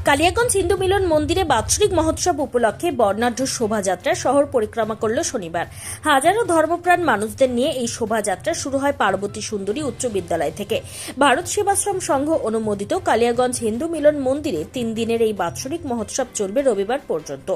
কালিয়াগঞ্জ হিন্দু মিলন মন্দিরে বাৎসরিক মহোৎসব উপলক্ষে বর্ণাঢ্য শোভাযাত্রা শহর পরিক্রমা করল শনিবার। হাজারো ধর্মপ্রাণ মানুষদের নিয়ে এই শোভাযাত্রা শুরু হয় পার্বতী সুন্দরী উচ্চ বিদ্যালয় থেকে। ভারত সেবাশ্রম সংঘ অনুমোদিত কালিয়াগঞ্জ হিন্দু মিলন মন্দিরে 3 দিনের এই বাৎসরিক মহোৎসব চলবে রবিবার পর্যন্ত।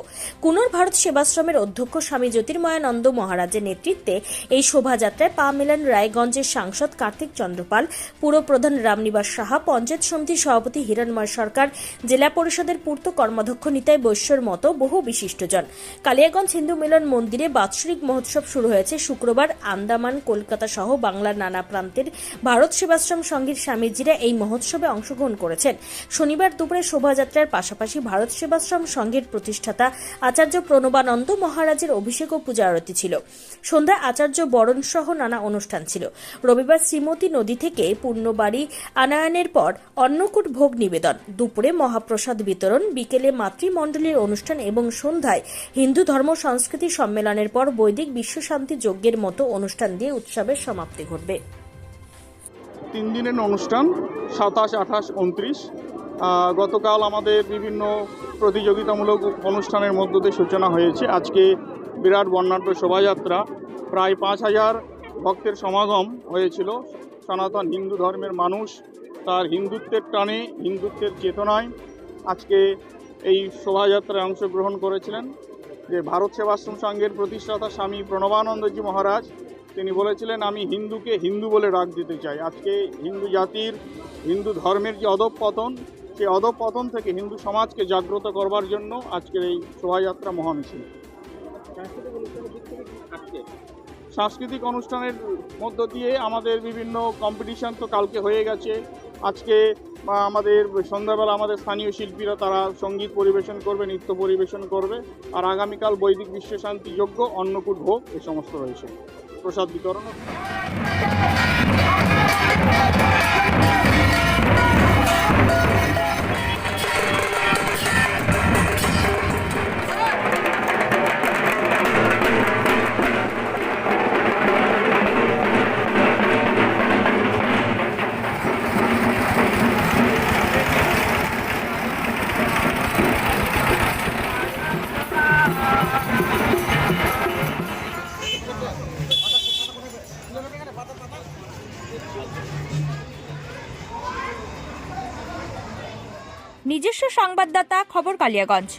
কুনোর ভারত সেবাশ্রমের অধ্যক্ষ স্বামী জ্যোতির্ময়ানন্দ মহারাজের নেতৃত্বে এই শোভাযাত্রায় পা মেলান রায়গঞ্জের সাংসদ কার্তিক চন্দ্রপাল, পুরপ্রধান রামনিবাস সাহা, পঞ্চায়েত সমিতির সভাপতি হিরণময় সরকার, জেলা পরিষদের পূর্ত কর্মাধ্যক্ষ নিতাই বৈশ্যর মতো বহু বিশিষ্টজন। কালিয়াগঞ্জ হিন্দু মিলন মন্দিরে বাৎসরিক মহোৎসব শুরু হয়েছে শুক্রবার। আন্দামান, কলকাতা সহ বাংলার নানা প্রান্তের ভারত সেবাশ্রম সংঘের স্বামীজিরা এই মহোৎসবে অংশগ্রহণ করেছেন। শনিবার দুপুরে শোভাযাত্রার পাশাপাশি ভারত সেবাশ্রম সংঘের প্রতিষ্ঠাতা আচার্য প্রণবানন্দ মহারাজের অভিষেক ও পূজা আরতি ছিল। সন্ধ্যায় আচার্য বরণ সহ নানা অনুষ্ঠান ছিল। রবিবার শ্রীমতী নদী থেকে পূর্ণবাড়ি আনায়নের পর অন্নকূট ভোগ নিবেদন, দুপুরে মহাপ্রসাদ বিতরণ, বিকেলে মাতৃমণ্ডলীর অনুষ্ঠান এবং সন্ধ্যায় হিন্দু ধর্ম সংস্কৃতি সম্মেলনের পর বৈদিক বিশ্বশান্তি যজ্ঞের মতো অনুষ্ঠান দিয়ে উৎসবের সমাপ্তি ঘটবে। 3 দিনের অনুষ্ঠান 27, 28, 29। গতকাল আমাদের বিভিন্ন প্রতিযোগিতামূলক অনুষ্ঠানের মধ্য দিয়ে সূচনা হয়েছে। আজকে বিরাট বর্ণাঢ্য শোভাযাত্রা, প্রায় 5000 ভক্তের সমাগম হয়েছিল। সনাতন হিন্দু ধর্মের মানুষ তার হিন্দুত্বের টানে, হিন্দুত্বের চেতনায় আজকে এই শোভাযাত্রায় অংশগ্রহণ করেছিলেন। যে ভারত সেবাশ্রম সংঘের প্রতিষ্ঠাতা স্বামী প্রণবানন্দজি মহারাজ তিনি বলেছিলেন, আমি হিন্দুকে হিন্দু বলে ডাক দিতে চাই। আজকে হিন্দু জাতির, হিন্দু ধর্মের যে অধঃপতন, সেই অধঃপতন থেকে হিন্দু সমাজকে জাগ্রত করবার জন্য আজকের এই শোভাযাত্রা মহামিছিল। সাংস্কৃতিক অনুষ্ঠানের মধ্য দিয়ে আমাদের বিভিন্ন কম্পিটিশন তো কালকে হয়ে গেছে। আজকে আমাদের সন্ধ্যাবেলা আমাদের স্থানীয় শিল্পীরা তারা সঙ্গীত পরিবেশন করবে, নৃত্য পরিবেশন করবে। আর আগামীকাল বৈদিক বিশ্বশান্তি যজ্ঞ, অন্নকূট ভোগ এ সমস্ত রয়েছে, প্রসাদ বিতরণ। নিজস্ব সংবাদদাতা, খবর কালিয়াগঞ্জ।